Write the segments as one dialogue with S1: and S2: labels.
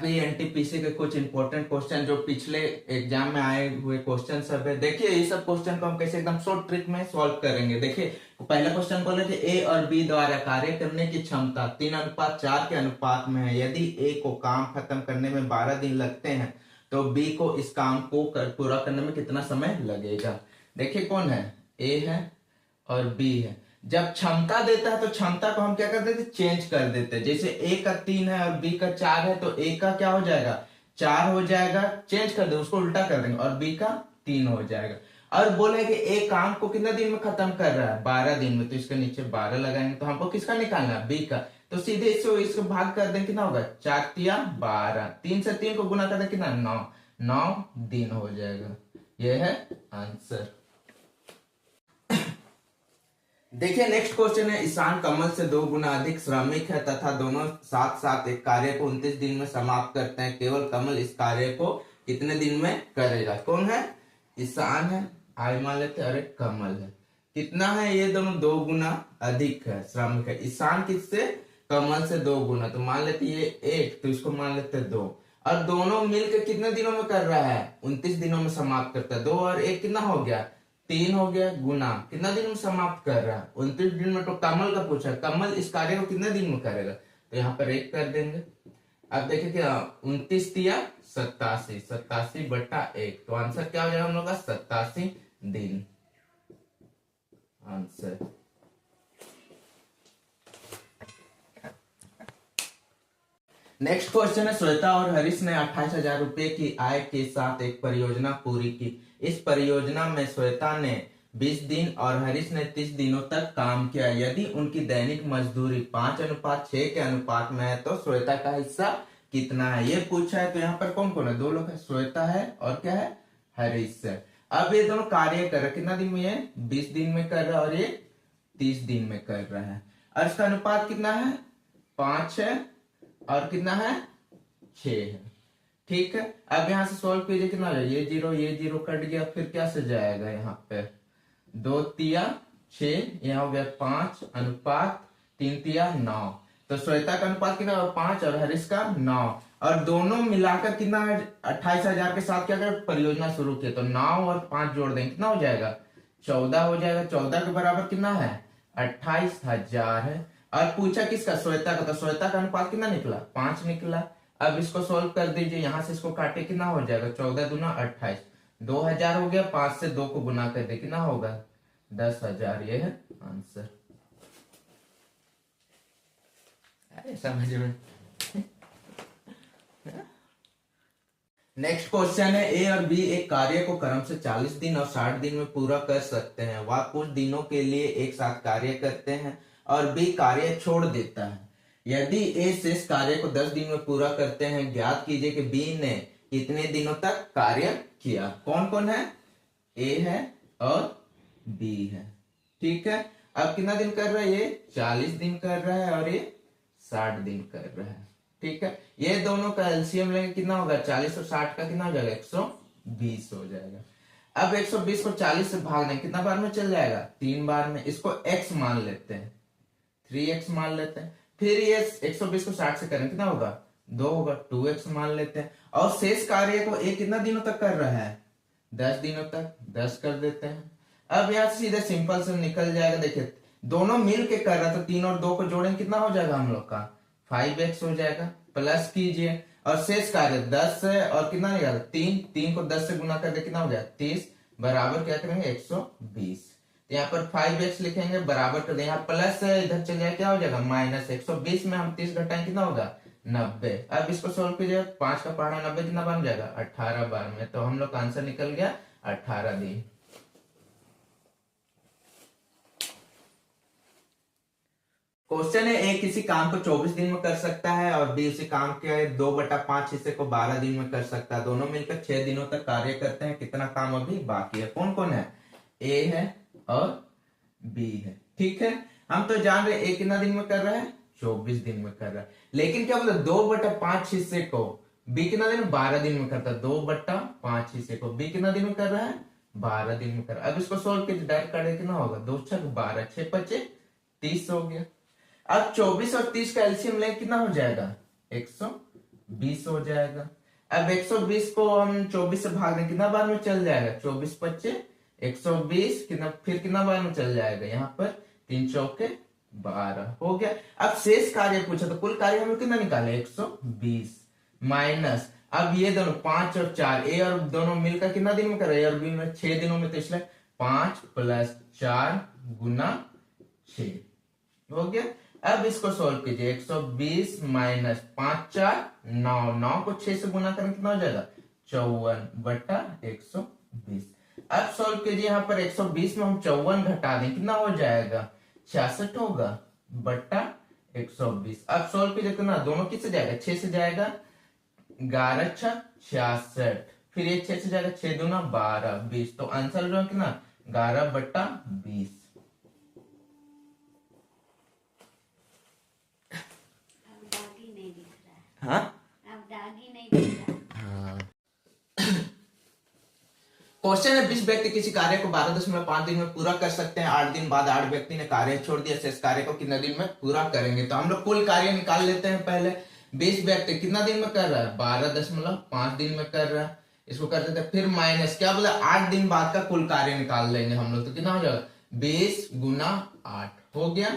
S1: अभी एनटीपीसी के कुछ इंपॉर्टेंट क्वेश्चन जो पिछले एग्जाम में आए हुए क्वेश्चन सब है। देखिए ये सब क्वेश्चन को हम कैसे एकदम शॉर्ट ट्रिक में सॉल्व करेंगे। देखिए पहला क्वेश्चन बोले थे ए और बी द्वारा कार्य करने की क्षमता 3:4 के अनुपात में है। यदि ए को काम खत्म करने में 12 दिन लगते हैं तो बी को इस काम को पूरा करने में कितना समय लगेगा। देखिए कौन है, ए है और बी है। जब क्षमता देता है तो क्षमता को हम क्या कर देते, चेंज कर देते। जैसे ए का 3 है और बी का 4 है तो ए का क्या हो जाएगा, 4 हो जाएगा, चेंज कर दे उसको उल्टा कर देंगे, और बी का 3 हो जाएगा। और बोले कि ए काम को कितना दिन में खत्म कर रहा है, 12 दिन में, तो इसके नीचे 12 लगाएंगे तो हमको किसका निकालना है, बी का। तो सीधे इसको भाग कर दें, कितना होगा, 4 तिया 12, 3 से 3 को गुना कर दें कितना, 9 दिन हो जाएगा। यह है आंसर। देखिए नेक्स्ट क्वेश्चन है, ईशान कमल से 2 गुना अधिक श्रमिक है तथा दोनों साथ साथ एक कार्य को 29 दिन में समाप्त करते हैं। केवल कमल इस कार्य को कितने दिन में करेगा। कौन है, ईशान है, आई मान लेते, और एक कमल है। कितना है, ये दोनों 2 गुना अधिक है, श्रमिक है। ईशान किससे, कमल से 2 गुना, तो मान लेते ये 1, तो इसको मान लेते 2, और दोनों मिलकर कितने दिनों में कर रहा है, 29 दिनों में समाप्त करता है। 2 और 1 कितना हो गया, 3 हो गया, गुना कितना दिन में समाप्त कर रहा है, 29 दिन में। तो कमल का पूछा, कमल इस कार्य को कितने दिन में करेगा, तो यहाँ पर 1 कर देंगे। अब देखिए क्या, 29 तिया 87, 87/1, तो आंसर क्या हो जाएगा हम लोग का, 87 दिन आंसर। नेक्स्ट क्वेश्चन है, श्वेता और हरीश ने 28,000 रुपए की आय के साथ एक परियोजना पूरी की। इस परियोजना में श्वेता ने 20 दिन और हरीश ने 30 दिनों तक काम किया। यदि उनकी दैनिक मजदूरी 5:6 के अनुपात में है तो श्वेता का हिस्सा कितना है, ये पूछा है। तो यहाँ पर कौन कौन है, 2 लोग है, श्वेता है और क्या है, हरीश है। अब ये दोनों कार्य कर रहे, कितना दिन में, ये 20 दिन में कर रहा है और ये 30 दिन में कर रहा है। और इसका अनुपात कितना है, 5 है और कितना है, 6 है। ठीक है, अब यहां से सोल्व कीजिए, कितना है, ये 0 कट गया, फिर क्या से जाएगा, यहाँ पे 2 तिया 6, यहाँ हो गया 5 अनुपात 3 तिया 9। तो श्वेता का अनुपात कितना, 5 और हरीश का 9, और दोनों मिलाकर कितना है, 28,000 के साथ क्या कर परियोजना शुरू किया। तो 9 और 5 जोड़ देंगे, कितना हो जाएगा, 14 हो जाएगा। 14 के बराबर कितना है, 28,000 है। और पूछा किसका, श्वेता का, तो श्वेता का अनुपात कितना निकला, 5 निकला। अब इसको सोल्व कर दीजिए, यहां से इसको काटे, कितना हो जाएगा, 14 दूना 28, 2000 हो गया। 5 से 2 को गुना कर दे, कितना होगा, 10,000। ये है आंसर। अरे समझ में। नेक्स्ट क्वेश्चन है, ए और बी एक कार्य को क्रम से 40 दिन और 60 दिन में पूरा कर सकते हैं। वह कुछ दिनों के लिए एक साथ कार्य करते हैं और बी कार्य छोड़ देता है। यदि ए शेष कार्य को 10 दिन में पूरा करते हैं, ज्ञात कीजिए कि बी ने कितने दिनों तक कार्य किया। कौन कौन है, ए है और बी है। ठीक है, अब कितना दिन कर रहा है, ये 40 दिन कर रहा है और ये 60 दिन कर रहा है। ठीक है, ये दोनों का एलसीएम लेंगे, कितना होगा, 40 और 60 का कितना हो जाएगा, 120 हो जाएगा। अब 120 को 40 से भाग दें, कितना बार में चल जाएगा, 3 बार में। इसको x मान लेते हैं, 3x मान लेते हैं। फिर ये 120 को 60 से करें, कितना होगा, 2 होगा, 2x मान लेते हैं। और शेष कार्य को एक कितना दिनों तक कर रहा है, 10 दिनों तक, 10 कर देते हैं। अब यहाँ से सीधे सिंपल से निकल जाएगा। देखिए दोनों मिल के कर रहा था, 3 और 2 को जोड़ेंगे, कितना हो जाएगा हम लोग का, 5x हो जाएगा। प्लस कीजिए, और शेष कार्य 10 है और कितना निकाला, 3 को 10 से गुना कर दे, कितना हो गया, 30, बराबर क्या करेंगे, 120। यहाँ पर 5x लिखेंगे, बराबर कर दे, यहाँ प्लस है, इधर चल जाए, क्या हो जाएगा, माइनस। 120 में हम 30 घटाएं, कितना होगा, 90। अब इसको सोल्व कीजिए, 5 का पहाड़ा 90 कितना बन जाएगा, 18 बार में। तो हम लोग का आंसर निकल गया 18 दिन। क्वेश्चन है, ए किसी काम को 24 दिन में कर सकता है और बी उसी काम के 2/5 हिस्से को 12 दिन में कर सकता है। दोनों मिलकर 6 दिनों तक कार्य करते हैं। कितना काम अभी बाकी है। कौन कौन है, ए है और बी है। ठीक है, हम तो जान रहे ए कितना दिन में कर रहा है, 24 दिन में कर रहा है। लेकिन क्या बोलते, 2/5 हिस्से को बी कितना दिन में, 12 दिन में करता है। 2/5 हिस्से को बी कितना दिन में कर रहा है, 12 दिन में कर रहा है। अब इसको सोल्व कीजिए, डायरेक्ट कर, कितना होगा, 2 6 12, 6 5 30 हो गया। अब 24 और 30 का एलसीएम लें, कितना हो जाएगा, 120। 20 हो जाएगा। अब 120 को हम 24 से भाग दें, कितना बार में चल जाएगा, 24 25 120, कितना फिर कितना बार में चल जाएगा, यहाँ पर 3 चौके 12 हो गया। अब शेष कार्य पूछा तो कुल कार्य हमें कितना निकाले, 120 माइनस, अब ये दोनों 5 और 4 ए और दोनों मिलकर कितना दिन में कर रहे हैं, और बी में 6 दिनों में, तो इसलिए 5 + 4 × 6 हो गया। अब इसको सोल्व कीजिए, 120 माइनस 5 4 9, 9 को 6 से गुना करें कितना हो जाएगा, 54/120। अब सोल्व कीजिए, यहाँ पर 120 में हम 54 घटा दें कितना हो जाएगा, 66 होगा बट्टा 120। अब सोल्व कीजिए कितना, दोनों किससे जाएगा, 6 से जाएगा, 11 × 66, फिर ये 6 से जाएगा, 6 दूना 12 20, तो आंसर जो है कितना, 11/20। हाँ
S2: अब दागी नहीं दिख रहा।
S1: हाँ। क्वेश्चन है, 20 व्यक्ति किसी कार्य को 12.5 दिन में पूरा कर सकते हैं। 8 दिन बाद 8 व्यक्ति ने कार्य छोड़ दिया, शेष कार्य को कितने दिन में पूरा करेंगे। तो हम लोग कुल कार्य निकाल लेते हैं। पहले 20 व्यक्ति कितना दिन में कर रहा है, 12.5 दिन में कर रहा है, इसको कर देते हैं। फिर माइनस क्या बोला, 8 दिन बाद का कुल कार्य निकाल लेंगे हम लोग, तो कितना हो जाएगा, 20 × 8 हो गया।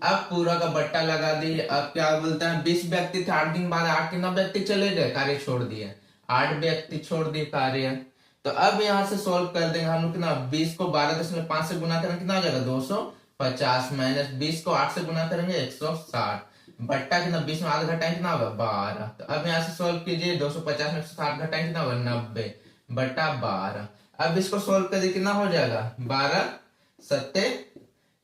S1: अब पूरा का बट्टा लगा दिए। अब क्या बोलता है, 20 व्यक्ति थे, 8 दिन बाद 8 कितना व्यक्ति चले गए, कार्य छोड़ दिए, 8 व्यक्ति छोड़ दिए कार्य। तो अब यहां से सोल्व कर देंगे हम लोग, कितना 20 को 12.5 से गुना करेंगे कितना हो जाएगा, 250 माइनस 20 को 8 से गुना करेंगे 160 बट्टा कितना, 20 में आधा घटाएं कितना होगा, 12। तो अब यहाँ से सोल्व कीजिए, 250 में 160 घटाएं कितना होगा, 90 बट्टा 12। अब इसको सोल्व कर दिए कितना हो जाएगा, 12 7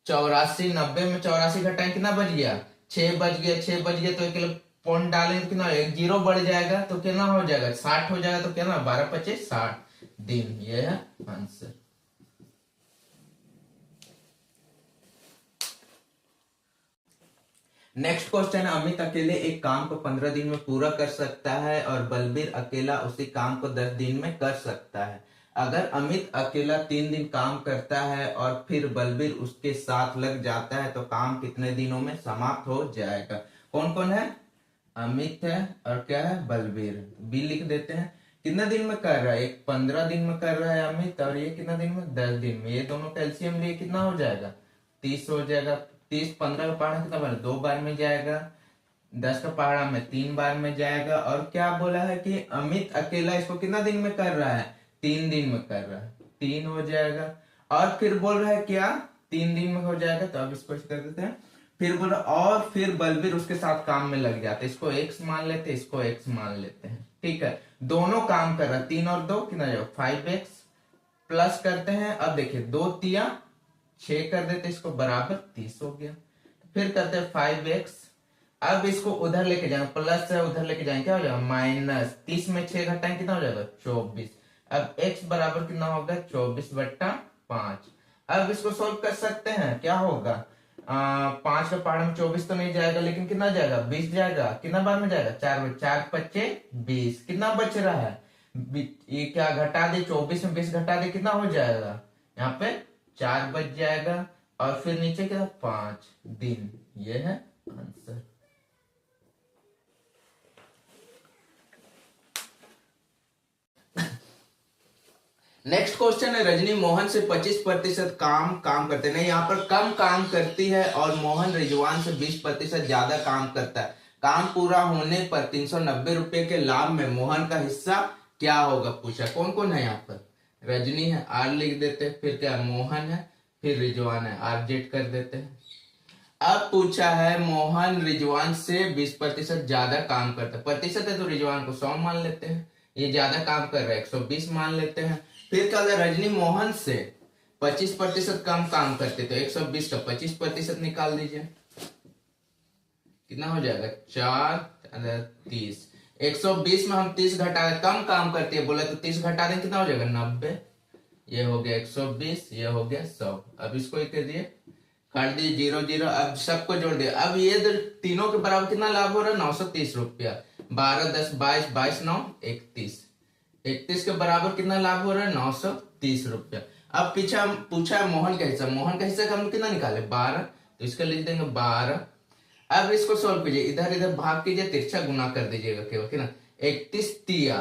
S1: 84, 90 में 84 घटाएं कितना बच गया, 6 बच गया, 6 बच गया, तो एक पॉइंट डालेंगे कितना, एक जीरो बढ़ जाएगा तो कितना हो जाएगा, 60 हो जाएगा। तो कितना, 12 25 60 दिन, ये है आंसर। नेक्स्ट क्वेश्चन है, अमित अकेले एक काम को 15 दिन में पूरा कर सकता है और बलबीर अकेला उसी काम को 10 दिन में कर सकता है। अगर अमित अकेला 3 दिन काम करता है और फिर बलबीर उसके साथ लग जाता है तो काम कितने दिनों में समाप्त हो जाएगा। कौन कौन है, अमित है और क्या है, बलबीर। बी लिख देते हैं। कितने दिन में कर रहा है, एक 15 दिन में कर रहा है अमित, और ये कितना दिन में, 10 दिन में। ये दोनों कैल्शियम लिए कितना हो जाएगा, 30 हो जाएगा। 30 15 का पहाड़ा कितना बार, 2 बार में जाएगा। 10 का पहाड़ा में 3 बार में जाएगा। और क्या बोला है कि अमित अकेला इसको कितना दिन में कर रहा है, 3 दिन में कर रहा है, 3 हो जाएगा। और फिर बोल रहा है क्या, 3 दिन में हो जाएगा, तो अब इसको कर देते हैं। फिर बोल रहा और फिर बलबीर उसके साथ काम में लग जाते, इसको x मान लेते, इसको x मान लेते हैं, ठीक है। दोनों काम कर रहा है, 3 और 2 कितना जाएगा, 5x प्लस करते हैं। अब देखिए 2 तिया 6 कर देते, इसको बराबर 30 हो गया। फिर करते हैं 5x, अब इसको उधर लेके जाएंगे, प्लस से उधर लेके जाएंगे, क्या हो जाएगा, माइनस। 30 में 6 घटाएं कितना हो जाएगा, 24। अब x बराबर कितना होगा, 24/5। अब इसको सोल्व कर सकते हैं, क्या होगा, 5 का पहाड़ में 24 तो नहीं जाएगा, लेकिन कितना जाएगा, 20 जाएगा। कितना बार में जाएगा, 4 बार, 4 25 20। कितना बच रहा है, ये क्या घटा दे, 24 में 20 घटा दे, कितना हो जाएगा, यहाँ पे 4 बच जाएगा। और फिर नीचे क्या, 5 दिन, ये है आंसर। नेक्स्ट क्वेश्चन है, रजनी मोहन से 25% काम करते नहीं, यहाँ पर कम काम करती है और मोहन रिजवान से 20% ज्यादा काम करता है। काम पूरा होने पर 390 रुपए के लाभ में मोहन का हिस्सा क्या होगा, पूछा। कौन कौन है यहाँ पर, रजनी है, आर लिख देते हैं, फिर क्या, मोहन है, फिर रिजवान है, आर जेड कर देते हैं। अब पूछा है मोहन रिजवान से 20% ज्यादा काम करता है, प्रतिशत है तो रिजवान को 100 मान लेते हैं, ये ज्यादा काम कर रहा है 120 मान लेते हैं। फिर क्या, रजनी मोहन से 25% कम काम करते, तो 120 का 25% निकाल दीजिए, कितना हो जाएगा, 4 30। 120 में हम 30 घटा दें, कम काम करती है बोले तो 30 घटा दें, कितना हो जाएगा, 90। ये हो गया 120, ये हो गया 100। अब इसको कर दिए, काट दिए 0 0। अब सबको जोड़ दिया। अब ये तीनों के बराबर कितना लाभ हो रहा है, 930 रुपया। 12 10 22 22 9 31, 31 के बराबर कितना लाभ हो रहा है, 930 रुपया। अब पीछा पूछा है मोहन का हिस्सा, मोहन का हिस्सा का हम कितना निकाले, 12, तो इसका लिख देंगे 12। अब इसको सोल्व कीजिए, इधर इधर भाग कीजिए, तिरछा गुना कर दीजिएगा केवल, ना 31 तिया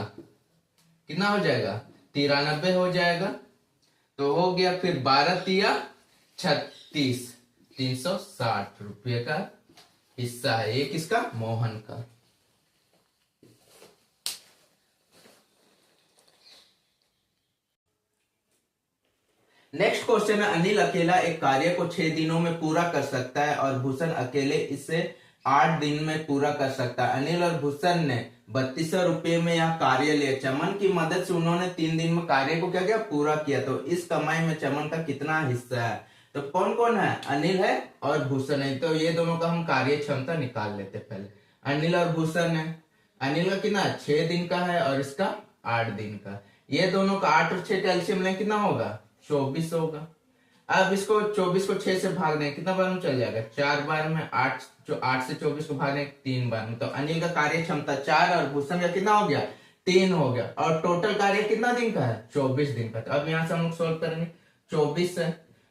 S1: कितना हो जाएगा, 93 हो जाएगा। तो हो गया, फिर 12 तिया 36, 360 रुपये का हिस्सा है ये, किसका, मोहन का। नेक्स्ट क्वेश्चन है, अनिल अकेला एक कार्य को 6 दिनों में पूरा कर सकता है और भूषण अकेले इसे 8 दिन में पूरा कर सकता है। अनिल और भूषण ने 3200 रुपये में यह कार्य लिया। चमन की मदद से उन्होंने 3 दिन में कार्य को क्या किया, पूरा किया। तो इस कमाई में चमन का कितना हिस्सा है। तो कौन कौन है, अनिल है और भूषण है। तो ये दोनों का हम कार्य क्षमता निकाल लेते पहले। अनिल और भूषण है, अनिल का कितना 6 दिन का है और इसका 8 दिन का। ये दोनों का 8 और 6 का एलसीएम लें कितना होगा, 24 होगा। अब इसको 24 को 6 से भाग दें, कितना बार में चल जाएगा, 4 बार में। 8 से 24 को भाग दें 3 बार में। तो अनिल का कार्य क्षमता 4 और भूषण का कितना हो गया, 3 हो गया। और टोटल कार्य कितना दिन का है, 24 दिन का। तो अब यहाँ से हम लोग सोल्व करेंगे, 24 है,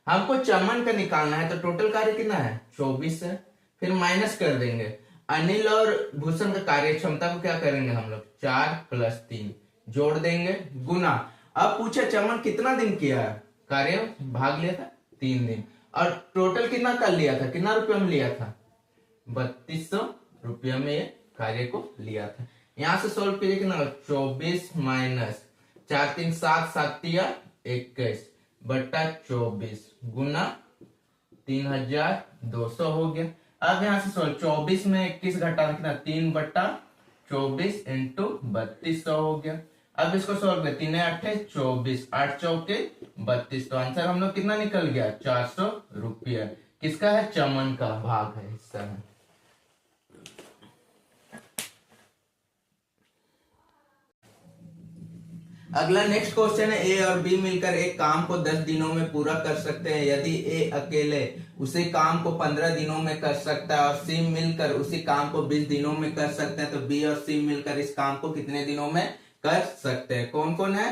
S1: हमको चमन का निकालना है। तो टोटल कार्य कितना है, 24 है। फिर माइनस कर देंगे, अनिल और भूषण का कार्य क्षमता को क्या करेंगे हम लोग, 4 + 3 जोड़ देंगे, गुना। अब पूछे चमन कितना दिन किया है कार्य, भाग लिया था 3 दिन, और टोटल कितना कर लिया था, कितना रुपये में लिया था, 3200 रुपये में ये कार्य को लिया था। यहां से सोल्व कीजिए, कितना 24 माइनस 4 3 7 7 21 बट्टा 24 गुना 3200 हो गया। अब यहां से सोल्व, 24 में 21 घटाना कितना, 3 बट्टा 24 इंटू 3200 हो गया। अब इसको सोल्व कर, 3 8 24, 8 चौके 32। तो आंसर हम लोग कितना निकल गया, 400 रुपया। किसका है, चमन का भाग है, हिस्सा है। अगला नेक्स्ट क्वेश्चन है, ए और बी मिलकर एक काम को 10 दिनों में पूरा कर सकते हैं। यदि ए अकेले उसी काम को 15 दिनों में कर सकता है और सी मिलकर उसी काम को 20 दिनों में कर सकते हैं, तो बी और सी मिलकर इस काम को कितने दिनों में कर सकते हैं। कौन कौन है,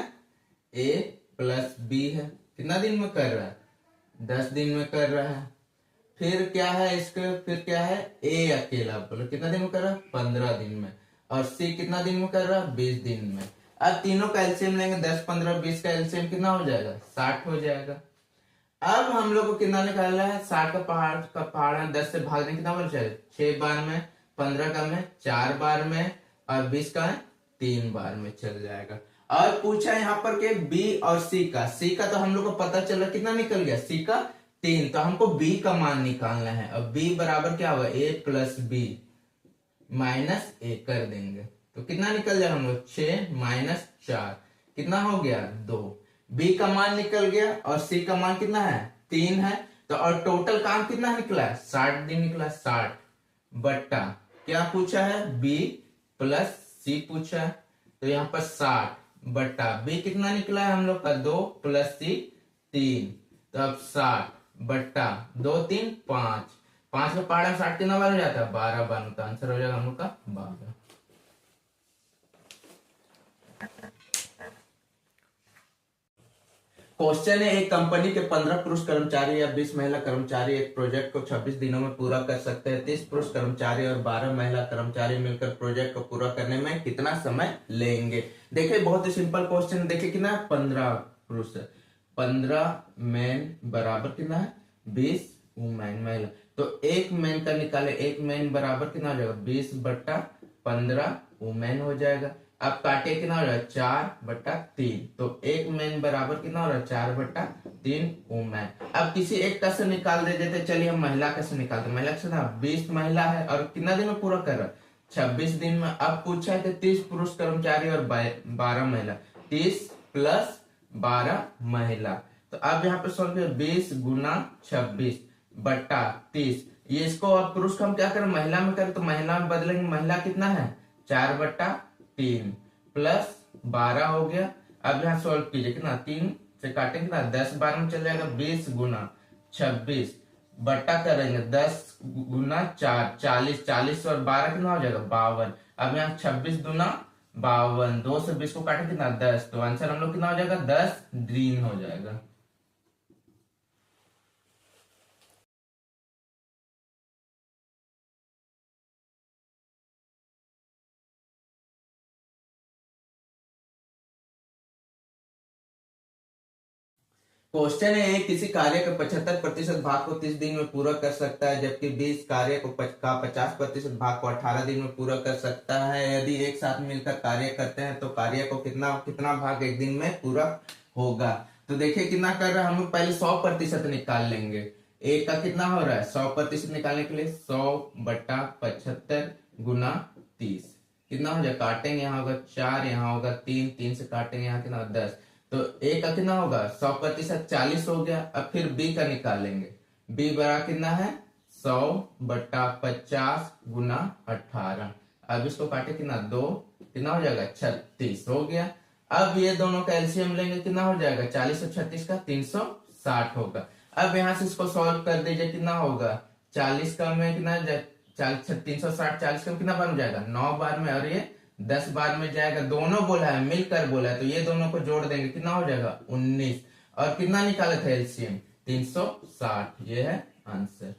S1: ए प्लस बी है, कितना दिन में कर रहा है, 10 दिन में कर रहा है। फिर क्या है इसके, फिर क्या है, ए अकेला बोलो कितना दिन में कर रहा है, 15 दिन में। और सी कितना दिन में कर रहा है, 20 दिन में। अब तीनों का एलसीएम लेंगे, 10 15 20 का एलसीएम कितना हो जाएगा, 60 हो जाएगा। अब हम लोग को कितना निकालना है, 60 का पहाड़ है, 10 से भाग दें कितना बच जाएगा, 6 बार में, 15 का में 4 बार में, और 20 का है 3 बार में चल जाएगा। और पूछा यहाँ पर के बी और सी का, सी का तो हम लोग को पता चला कितना निकल गया, सी का 3। तो हमको बी का मान निकालना है। अब बी बराबर क्या होगा, ए प्लस बी माइनस ए कर देंगे, तो कितना निकल जाएगा हम लोग, 6 माइनस 4 कितना हो गया, 2। बी का मान निकल गया और सी का मान कितना है, 3 है। तो और टोटल काम कितना निकला है, 60 दिन निकला, 60 बट्टा क्या पूछा है, बी प्लस सी पूछा है। तो यहाँ पर 60 बट्टा बी कितना निकला है हम लोग का, 2 + सी 3। तो अब 60 बट्टा 2 3 5, 5 का पहाड़ा 60 कितना बार हो जाता है, 12 बार। तो आंसर हो जाएगा हम लोग का 12। क्वेश्चन है, एक कंपनी के 15 पुरुष कर्मचारी या 20 महिला कर्मचारी एक प्रोजेक्ट को 26 दिनों में पूरा कर सकते हैं। 30 पुरुष कर्मचारी और 12 महिला कर्मचारी मिलकर प्रोजेक्ट को पूरा करने में कितना समय लेंगे। देखिए बहुत ही सिंपल क्वेश्चन, देखिए कितना है, 15 पुरुष है, 15 मैन बराबर कितना है, 20 वुमेन महिला। तो एक मैन का निकाले, एक मैन बराबर कितना हो जाएगा, 20 बट्टा 15 वुमेन हो जाएगा। अब काटे कितना हो रहा है, 4 बट्टा 3। तो एक मैन बराबर कितना हो रहा है, 4 बट्टा 3 वुमेन। अब किसी एक का से निकाल दे देते, चलिए हम महिला का से निकालते। महिला का ना 20 महिला है और कितना दिन में पूरा कर रहा है, 26 दिन में। अब पूछा है कि 30 पुरुष कर्मचारी और 12 महिला, 30 + 12 महिला। तो अब यहाँ पे सोल्व किया, 20 गुना 26 बट्टा 30। ये इसको अब पुरुष को हम क्या करें, महिला में करें, तो महिला में बदलेंगे। महिला कितना है, 4 बट्टा 3 + 12 हो गया। अब यहाँ सोल्व कीजिए, कितना 3 से काटेंगे कितना, 10 बार में चल जाएगा, 20 गुना 26 बट्टा करेंगे 10 गुना 4 40, 40 और 12 कितना हो जाएगा, 52। अब यहाँ 26 दुना 52, 2 से 20 को काटे कितना, 10। तो आंसर हम लोग कितना हो जाएगा, 10 दिन हो जाएगा। क्वेश्चन है, A किसी कार्य के 75% भाग को 30 दिन में पूरा कर सकता है, जबकि B इस कार्य को का 50% भाग को 18 दिन में पूरा कर सकता है। यदि एक साथ मिलकर कार्य करते हैं तो कार्य को कितना कितना भाग एक दिन में पूरा होगा। तो देखिए कितना कर रहा है, हम लोग पहले 100% निकाल लेंगे। A का कितना हो रहा है, 100% निकालने के लिए 100/75 गुना 30 कितना हो जाए, काटेंगे, यहाँ होगा 4, यहाँ होगा 3, 3 से काटेंगे, यहाँ कितना 10, तो A का कितना होगा 100% 40 हो गया। अब फिर B का निकालेंगे, B बड़ा कितना है 100/50 गुना 18। अब इसको काटे कितना 2, कितना हो जाएगा 36 हो गया। अब ये दोनों का एलसीएम लेंगे, कितना हो जाएगा 40 और 36 का 360 होगा। अब यहाँ से इसको सॉल्व कर दीजिए, कितना होगा 40 का में कितना 360, 40 का कितना बार में जाएगा 9 बार में, और ये 10 बार में जाएगा। दोनों बोला है, मिलकर बोला है, तो ये दोनों को जोड़ देंगे, कितना हो जाएगा 19। और कितना निकाला था एलसीएम 360, ये है आंसर।